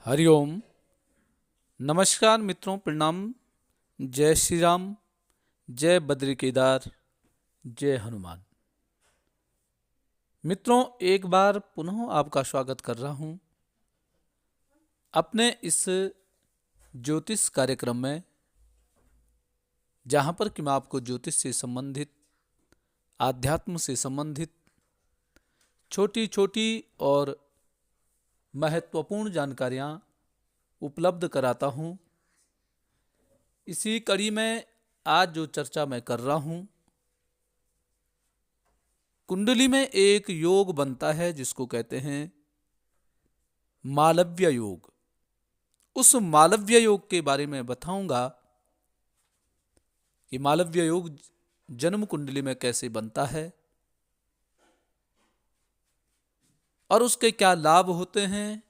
हरिओम। नमस्कार मित्रों, प्रणाम। जय श्री राम, जय बद्री केदार, जय हनुमान। मित्रों, एक बार पुनः आपका स्वागत कर रहा हूं अपने इस ज्योतिष कार्यक्रम में, जहां पर कि मैं आपको ज्योतिष से संबंधित, आध्यात्म से संबंधित छोटी छोटी और महत्वपूर्ण जानकारियां उपलब्ध कराता हूं। इसी कड़ी में आज जो चर्चा मैं कर रहा हूं, कुंडली में एक योग बनता है जिसको कहते हैं मालव्य योग। उस मालव्य योग के बारे में बताऊंगा कि मालव्य योग जन्म कुंडली में कैसे बनता है और उसके क्या लाभ होते हैं।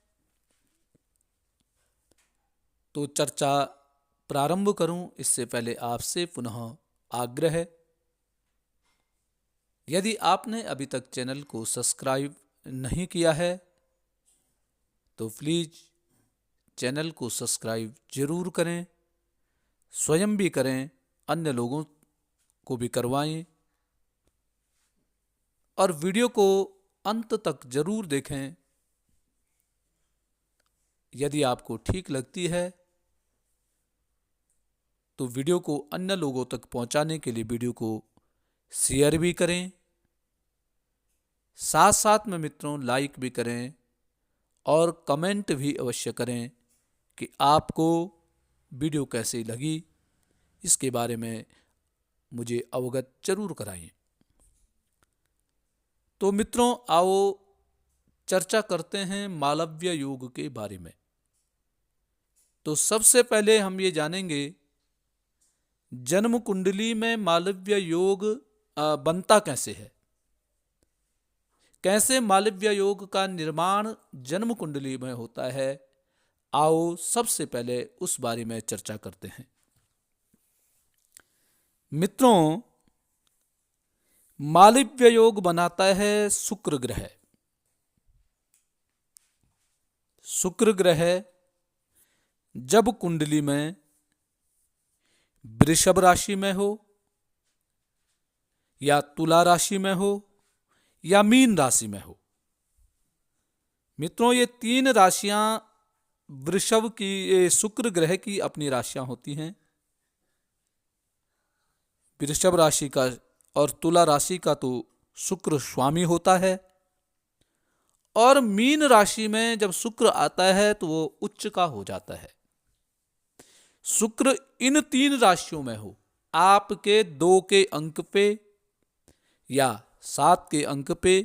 तो चर्चा प्रारंभ करूं इससे पहले आपसे पुनः आग्रह है, यदि आपने अभी तक चैनल को सब्सक्राइब नहीं किया है तो प्लीज चैनल को सब्सक्राइब जरूर करें, स्वयं भी करें, अन्य लोगों को भी करवाएं और वीडियो को अंत तक जरूर देखें। यदि आपको ठीक लगती है तो वीडियो को अन्य लोगों तक पहुंचाने के लिए वीडियो को शेयर भी करें, साथ साथ में मित्रों लाइक भी करें और कमेंट भी अवश्य करें कि आपको वीडियो कैसी लगी, इसके बारे में मुझे अवगत जरूर कराएं। तो मित्रों, आओ चर्चा करते हैं मालव्य योग के बारे में। तो सबसे पहले हम ये जानेंगे जन्म कुंडली में मालव्य योग बनता कैसे है, कैसे मालव्य योग का निर्माण जन्म कुंडली में होता है। आओ सबसे पहले उस बारे में चर्चा करते हैं। मित्रों, मालव्य योग बनाता है शुक्र ग्रह। शुक्र ग्रह जब कुंडली में वृषभ राशि में हो या तुला राशि में हो या मीन राशि में हो। मित्रों, ये तीन राशियां वृषभ की, शुक्र ग्रह की अपनी राशियां होती हैं। वृषभ राशि का और तुला राशि का तो शुक्र स्वामी होता है, और मीन राशि में जब शुक्र आता है तो वो उच्च का हो जाता है। शुक्र इन तीन राशियों में हो, आपके 2 के अंक पे या 7 के अंक पे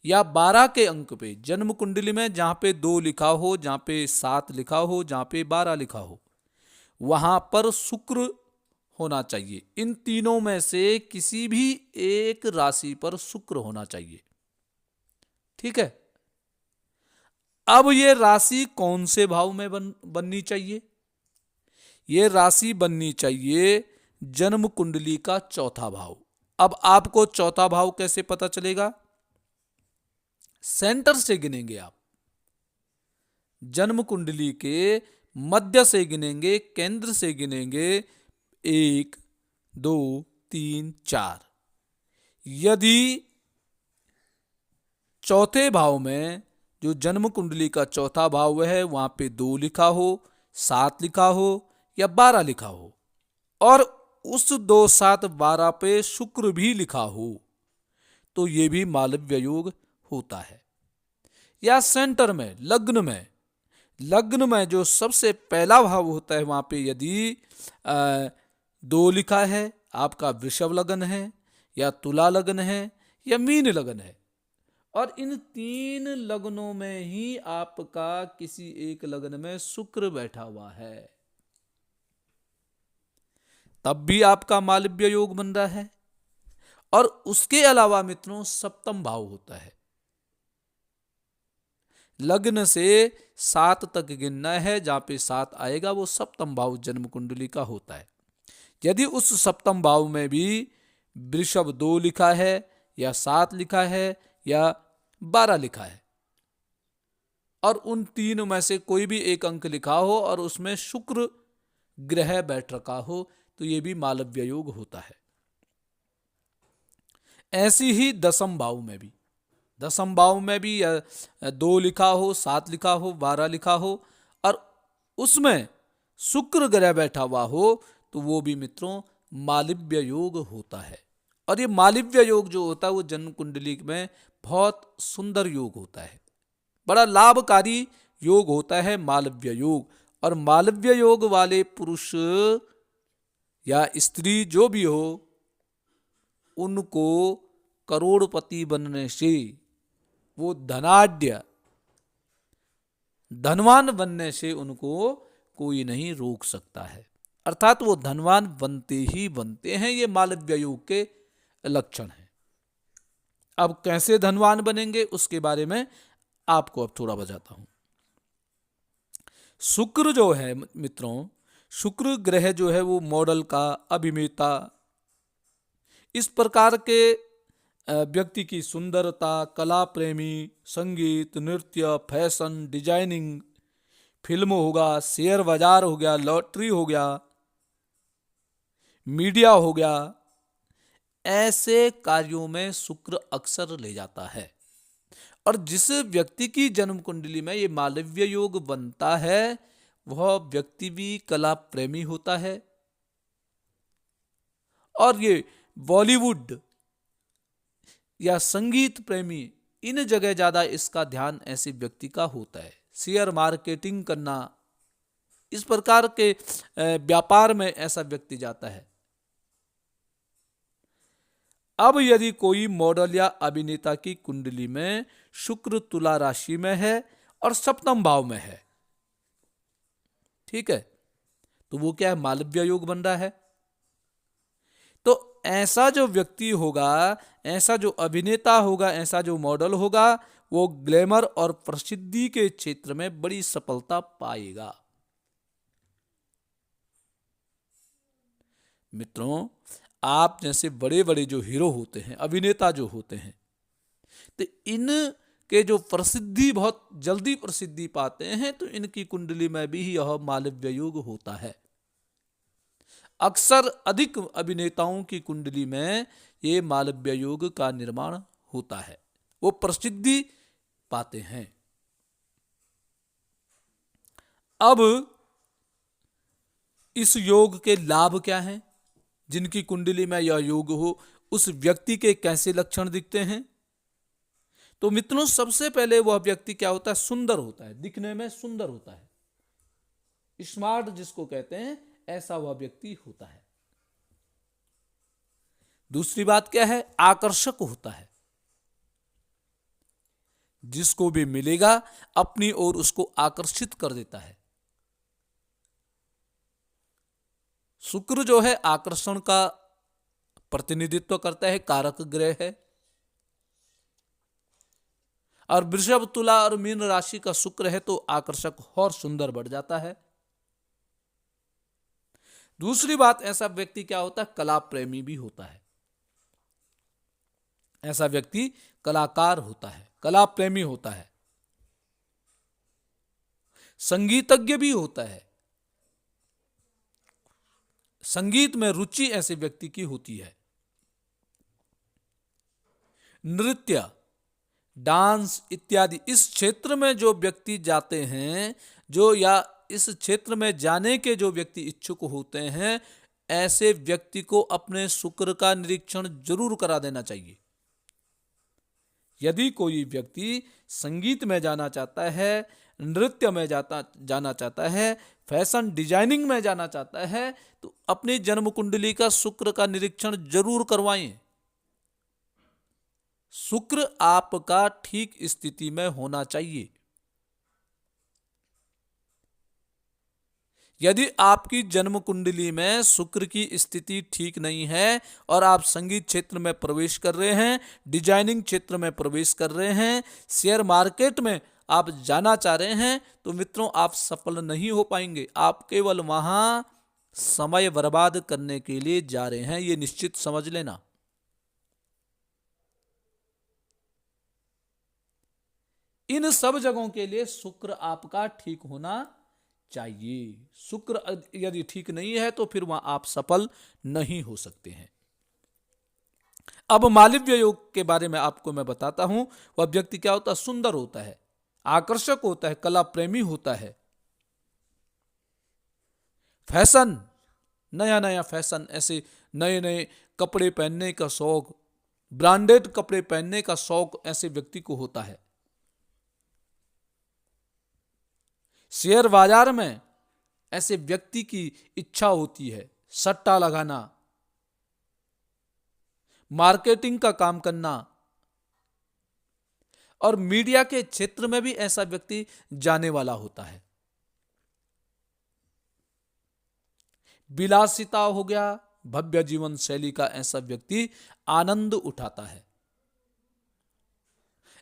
या 12 के अंक पे, जन्म कुंडली में जहां पे 2 लिखा हो, जहां पे 7 लिखा हो, जहां पे 12 लिखा हो, वहां पर शुक्र होना चाहिए। इन तीनों में से किसी भी एक राशि पर शुक्र होना चाहिए। ठीक है। अब ये राशि कौन से भाव में बननी चाहिए? ये राशि बननी चाहिए जन्म कुंडली का चौथा भाव। अब आपको चौथा भाव कैसे पता चलेगा? सेंटर से गिनेंगे आप, जन्म कुंडली के मध्य से गिनेंगे, केंद्र से गिनेंगे। 1 2 3 4। यदि चौथे भाव में, जो जन्म कुंडली का चौथा भाव है, वहां पे 2 लिखा हो, 7 लिखा हो या 12 लिखा हो, और उस 2 7 12 पे शुक्र भी लिखा हो, तो ये भी मालव्य योग होता है। या सेंटर में, लग्न में जो सबसे पहला भाव होता है, वहां पे यदि 2 लिखा है, आपका वृषभ लग्न है या तुला लग्न है या मीन लग्न है, और इन 3 लग्नों में ही आपका किसी एक लग्न में शुक्र बैठा हुआ है, तब भी आपका मालव्य योग बन रहा है। और उसके अलावा मित्रों, सप्तम भाव होता है। लग्न से 7 तक गिनना है, जहां पे 7 आएगा वो सप्तम भाव जन्म कुंडली का होता है। यदि उस सप्तम भाव में भी वृषभ 2 लिखा है या 7 लिखा है या 12 लिखा है, और उन तीन में से कोई भी एक अंक लिखा हो और उसमें शुक्र ग्रह बैठ रखा हो तो ये भी मालव्य योग होता है। ऐसी ही दसम भाव में भी, दसम भाव में भी 2 लिखा हो, 7 लिखा हो, 12 लिखा हो और उसमें शुक्र ग्रह बैठा हुआ हो तो वो भी मित्रों मालव्य योग होता है। और ये मालव्य योग जो होता है वो जन्म कुंडली में बहुत सुंदर योग होता है, बड़ा लाभकारी योग होता है मालव्य योग। और मालव्य योग वाले पुरुष या स्त्री जो भी हो उनको करोड़पति बनने से, वो धनवान बनने से उनको कोई नहीं रोक सकता है। अर्थात वो धनवान बनते ही बनते हैं। ये मालव्य योग के लक्षण हैं। अब कैसे धनवान बनेंगे उसके बारे में आपको अब थोड़ा बताता हूं। शुक्र जो है मित्रों, शुक्र ग्रह जो है वो मॉडल का, अभिनेता, इस प्रकार के व्यक्ति की सुंदरता, कला प्रेमी, संगीत, नृत्य, फैशन, डिजाइनिंग, फिल्म होगा, शेयर बाजार हो गया, लॉटरी हो गया, मीडिया हो गया, ऐसे कार्यों में शुक्र अक्सर ले जाता है। और जिस व्यक्ति की जन्म कुंडली में ये मालव्य योग बनता है वह व्यक्ति भी कला प्रेमी होता है। और ये बॉलीवुड या संगीत प्रेमी, इन जगह ज्यादा इसका ध्यान ऐसे व्यक्ति का होता है। शेयर मार्केटिंग करना, इस प्रकार के व्यापार में ऐसा व्यक्ति जाता है। अब यदि कोई मॉडल या अभिनेता की कुंडली में शुक्र तुला राशि में है और सप्तम भाव में है, ठीक है, तो वो क्या है, मालव्य योग बन रहा है। तो ऐसा जो व्यक्ति होगा, ऐसा जो अभिनेता होगा, ऐसा जो मॉडल होगा, वो ग्लैमर और प्रसिद्धि के क्षेत्र में बड़ी सफलता पाएगा। मित्रों, आप जैसे बड़े बड़े जो हीरो होते हैं, अभिनेता जो होते हैं, तो इन के जो प्रसिद्धि, बहुत जल्दी प्रसिद्धि पाते हैं, तो इनकी कुंडली में भी यह मालव्य योग होता है। अक्सर अधिक अभिनेताओं की कुंडली में ये मालव्य योग का निर्माण होता है, वो प्रसिद्धि पाते हैं। अब इस योग के लाभ क्या हैं? जिनकी कुंडली में यह योग हो उस व्यक्ति के कैसे लक्षण दिखते हैं? तो मित्रों, सबसे पहले वह व्यक्ति क्या होता है, सुंदर होता है, दिखने में सुंदर होता है, स्मार्ट जिसको कहते हैं, ऐसा वह व्यक्ति होता है। दूसरी बात क्या है, आकर्षक होता है, जिसको भी मिलेगा अपनी ओर उसको आकर्षित कर देता है। शुक्र जो है आकर्षण का प्रतिनिधित्व करता है, कारक ग्रह है। और वृषभ, तुला और मीन राशि का शुक्र है तो आकर्षक और सुंदर बढ़ जाता है। दूसरी बात, ऐसा व्यक्ति क्या होता है, कला प्रेमी भी होता है। ऐसा व्यक्ति कलाकार होता है, कला प्रेमी होता है, संगीतज्ञ भी होता है, संगीत में रुचि ऐसे व्यक्ति की होती है। नृत्य, डांस इत्यादि इस क्षेत्र में जो व्यक्ति जाते हैं, जो या इस क्षेत्र में जाने के जो व्यक्ति इच्छुक होते हैं, ऐसे व्यक्ति को अपने शुक्र का निरीक्षण जरूर करा देना चाहिए। यदि कोई व्यक्ति संगीत में जाना चाहता है, नृत्य में जाना चाहता है, फैशन डिजाइनिंग में जाना चाहता है, तो अपनी जन्म कुंडली का शुक्र का निरीक्षण जरूर करवाएं। शुक्र आपका ठीक स्थिति में होना चाहिए। यदि आपकी जन्म कुंडली में शुक्र की स्थिति ठीक नहीं है और आप संगीत क्षेत्र में प्रवेश कर रहे हैं, डिजाइनिंग क्षेत्र में प्रवेश कर रहे हैं, शेयर मार्केट में आप जाना चाह रहे हैं, तो मित्रों आप सफल नहीं हो पाएंगे। आप केवल वहां समय बर्बाद करने के लिए जा रहे हैं, ये निश्चित समझ लेना। इन सब जगहों के लिए शुक्र आपका ठीक होना चाहिए। शुक्र यदि ठीक नहीं है तो फिर वहां आप सफल नहीं हो सकते हैं। अब मालव्य योग के बारे में आपको मैं बताता हूं। वह व्यक्ति क्या होता है? सुंदर होता है, आकर्षक होता है, कला प्रेमी होता है। फैशन, नया नया फैशन, ऐसे नए नए कपड़े पहनने का शौक, ब्रांडेड कपड़े पहनने का शौक ऐसे व्यक्ति को होता है। शेयर बाजार में ऐसे व्यक्ति की इच्छा होती है सट्टा लगाना, मार्केटिंग का काम करना, और मीडिया के क्षेत्र में भी ऐसा व्यक्ति जाने वाला होता है। विलासिता हो गया, भव्य जीवन शैली का ऐसा व्यक्ति आनंद उठाता है।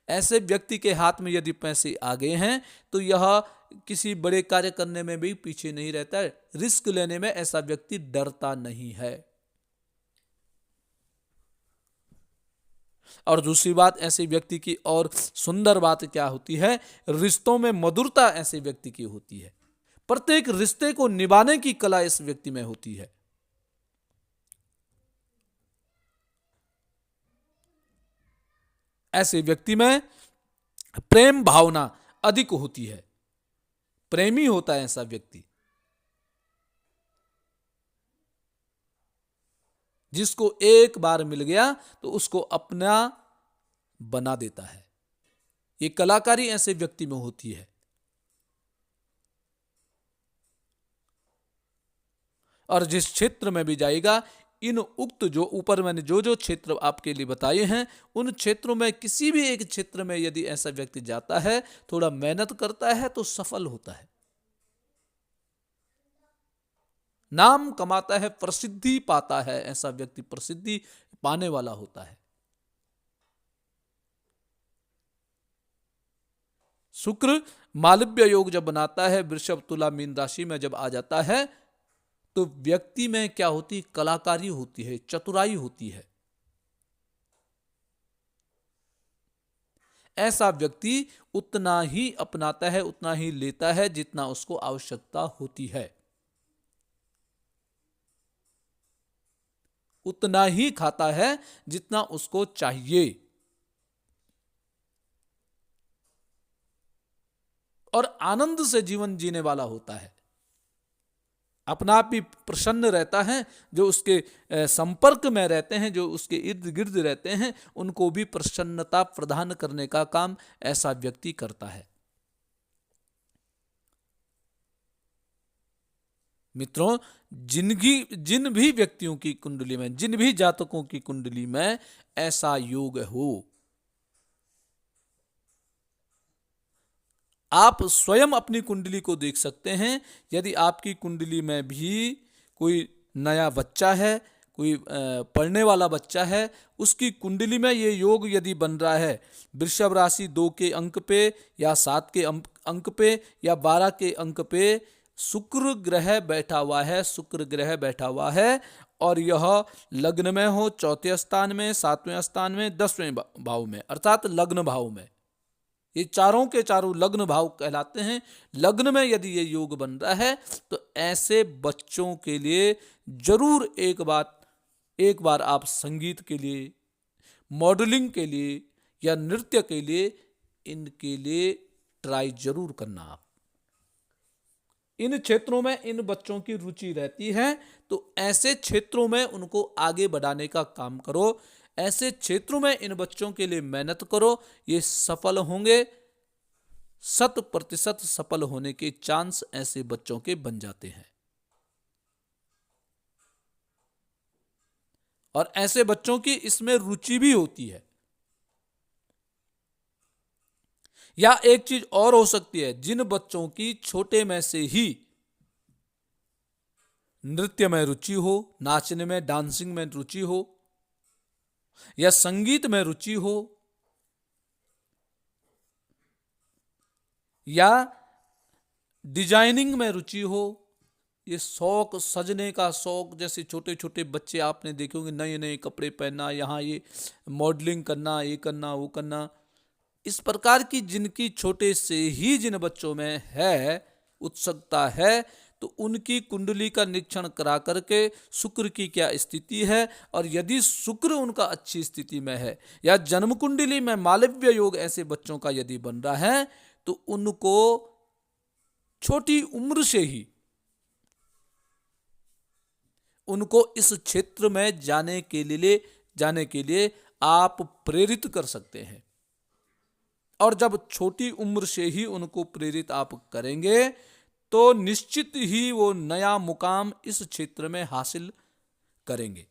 ऐसे व्यक्ति के हाथ में यदि पैसे आ गए हैं तो यह किसी बड़े कार्य करने में भी पीछे नहीं रहता है, रिस्क लेने में ऐसा व्यक्ति डरता नहीं है। और दूसरी बात, ऐसे व्यक्ति की और सुंदर बात क्या होती है? रिश्तों में मधुरता ऐसे व्यक्ति की होती है। प्रत्येक रिश्ते को निभाने की कला इस व्यक्ति में होती है। ऐसे व्यक्ति में प्रेम भावना अधिक होती है, प्रेमी होता है ऐसा व्यक्ति, जिसको एक बार मिल गया तो उसको अपना बना देता है। ये कलाकारी ऐसे व्यक्ति में होती है। और जिस क्षेत्र में भी जाएगा, इन उक्त जो ऊपर मैंने जो जो क्षेत्र आपके लिए बताए हैं, उन क्षेत्रों में किसी भी एक क्षेत्र में यदि ऐसा व्यक्ति जाता है, थोड़ा मेहनत करता है तो सफल होता है, नाम कमाता है, प्रसिद्धि पाता है। ऐसा व्यक्ति प्रसिद्धि पाने वाला होता है। शुक्र मालव्य योग जब बनाता है, वृषभ तुला मीन राशि में जब आ जाता है, तो व्यक्ति में क्या होती? कलाकारी होती है, चतुराई होती है। ऐसा व्यक्ति उतना ही अपनाता है, उतना ही लेता है जितना उसको आवश्यकता होती है, उतना ही खाता है जितना उसको चाहिए, और आनंद से जीवन जीने वाला होता है। अपना आप भी प्रसन्न रहता है, जो उसके संपर्क में रहते हैं, जो उसके इर्द गिर्द रहते हैं, उनको भी प्रसन्नता प्रदान करने का काम ऐसा व्यक्ति करता है। मित्रों, जिन भी व्यक्तियों की कुंडली में, जिन भी जातकों की कुंडली में ऐसा योग हो, आप स्वयं अपनी कुंडली को देख सकते हैं। यदि आपकी कुंडली में भी कोई नया बच्चा है, कोई पढ़ने वाला बच्चा है, उसकी कुंडली में ये योग यदि बन रहा है, वृषभ राशि 2 के अंक पे या 7 के अंक पे या 12 के अंक पे शुक्र ग्रह बैठा हुआ है, शुक्र ग्रह बैठा हुआ है, और यह लग्न में हो, चौथे स्थान में, 7वें स्थान में, 10वें भाव में, अर्थात लग्न भाव में, ये चारों के चारों लग्न भाव कहलाते हैं। लग्न में यदि ये योग बन रहा है तो ऐसे बच्चों के लिए जरूर एक बार आप संगीत के लिए, मॉडलिंग के लिए या नृत्य के लिए, इनके लिए ट्राई जरूर करना। आप इन क्षेत्रों में इन बच्चों की रुचि रहती है तो ऐसे क्षेत्रों में उनको आगे बढ़ाने का काम करो, ऐसे क्षेत्रों में इन बच्चों के लिए मेहनत करो, ये सफल होंगे। 100% सफल होने के चांस ऐसे बच्चों के बन जाते हैं। और ऐसे बच्चों की इसमें रुचि भी होती है। या एक चीज और हो सकती है, जिन बच्चों की छोटे में से ही नृत्य में रुचि हो, नाचने में, डांसिंग में रुचि हो, या संगीत में रुचि हो, या डिजाइनिंग में रुचि हो, ये शौक, सजने का शौक, जैसे छोटे छोटे बच्चे आपने देखे होंगे, नए नए कपड़े पहनना, यहाँ ये मॉडलिंग करना, ये करना, वो करना, इस प्रकार की जिनकी छोटे से ही जिन बच्चों में है उत्सुकता है, तो उनकी कुंडली का निरीक्षण करा करके शुक्र की क्या स्थिति है, और यदि शुक्र उनका अच्छी स्थिति में है या जन्म कुंडली में मालव्य योग ऐसे बच्चों का यदि बन रहा है, तो उनको छोटी उम्र से ही उनको इस क्षेत्र में जाने के लिए आप प्रेरित कर सकते हैं। और जब छोटी उम्र से ही उनको प्रेरित आप करेंगे तो निश्चित ही वो नया मुकाम इस क्षेत्र में हासिल करेंगे,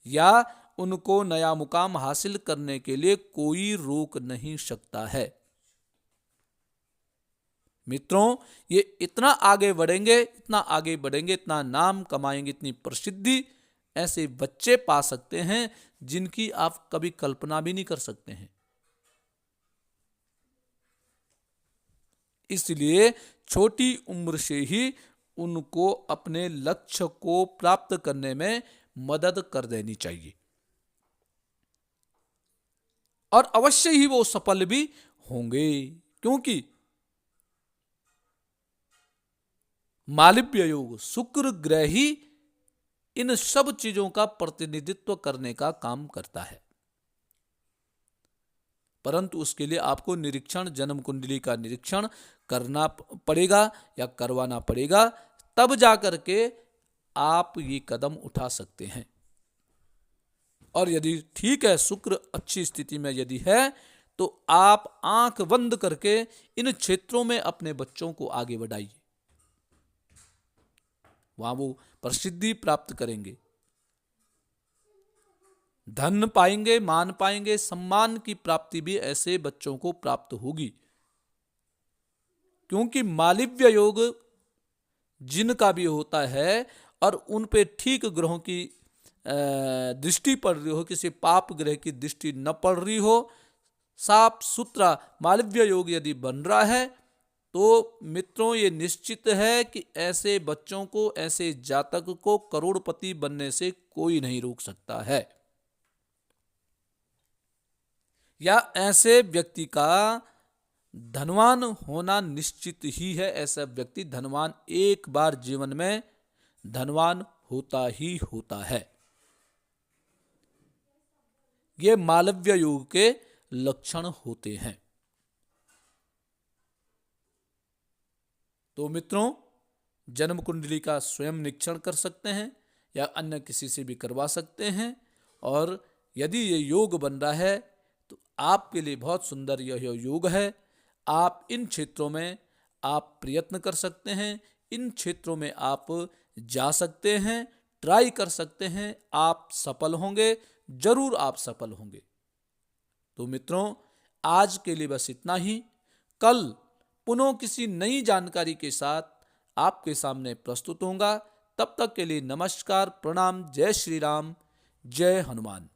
या उनको नया मुकाम हासिल करने के लिए कोई रोक नहीं सकता है। मित्रों, ये इतना आगे बढ़ेंगे, इतना नाम कमाएंगे, इतनी प्रसिद्धि ऐसे बच्चे पा सकते हैं जिनकी आप कभी कल्पना भी नहीं कर सकते हैं। इसलिए छोटी उम्र से ही उनको अपने लक्ष्य को प्राप्त करने में मदद कर देनी चाहिए, और अवश्य ही वो सफल भी होंगे, क्योंकि मालव्य योग शुक्र ग्रह ही इन सब चीजों का प्रतिनिधित्व करने का काम करता है। परंतु उसके लिए आपको निरीक्षण, जन्म कुंडली का निरीक्षण करना पड़ेगा या करवाना पड़ेगा, तब जाकर के आप ये कदम उठा सकते हैं। और यदि ठीक है, शुक्र अच्छी स्थिति में यदि है, तो आप आंख बंद करके इन क्षेत्रों में अपने बच्चों को आगे बढ़ाइए, वहां वो प्रसिद्धि प्राप्त करेंगे, धन पाएंगे, मान पाएंगे, सम्मान की प्राप्ति भी ऐसे बच्चों को प्राप्त होगी। क्योंकि मालव्य योग जिनका भी होता है और उन पे ठीक ग्रहों की दृष्टि पड़ रही हो, किसी पाप ग्रह की दृष्टि न पड़ रही हो, साफ सुथरा मालव्य योग यदि बन रहा है, तो मित्रों ये निश्चित है कि ऐसे बच्चों को, ऐसे जातक को करोड़पति बनने से कोई नहीं रोक सकता है, या ऐसे व्यक्ति का धनवान होना निश्चित ही है। ऐसा व्यक्ति धनवान एक बार जीवन में धनवान होता ही होता है। ये मालव्य योग के लक्षण होते हैं। तो मित्रों, जन्म कुंडली का स्वयं निरीक्षण कर सकते हैं या अन्य किसी से भी करवा सकते हैं, और यदि ये योग बन रहा है तो आपके लिए बहुत सुंदर यह योग है। आप इन क्षेत्रों में आप प्रयत्न कर सकते हैं, इन क्षेत्रों में आप जा सकते हैं, ट्राई कर सकते हैं, आप सफल होंगे, जरूर आप सफल होंगे। तो मित्रों, आज के लिए बस इतना ही। कल पुनः किसी नई जानकारी के साथ आपके सामने प्रस्तुत होऊंगा। तब तक के लिए नमस्कार, प्रणाम, जय श्री राम, जय हनुमान।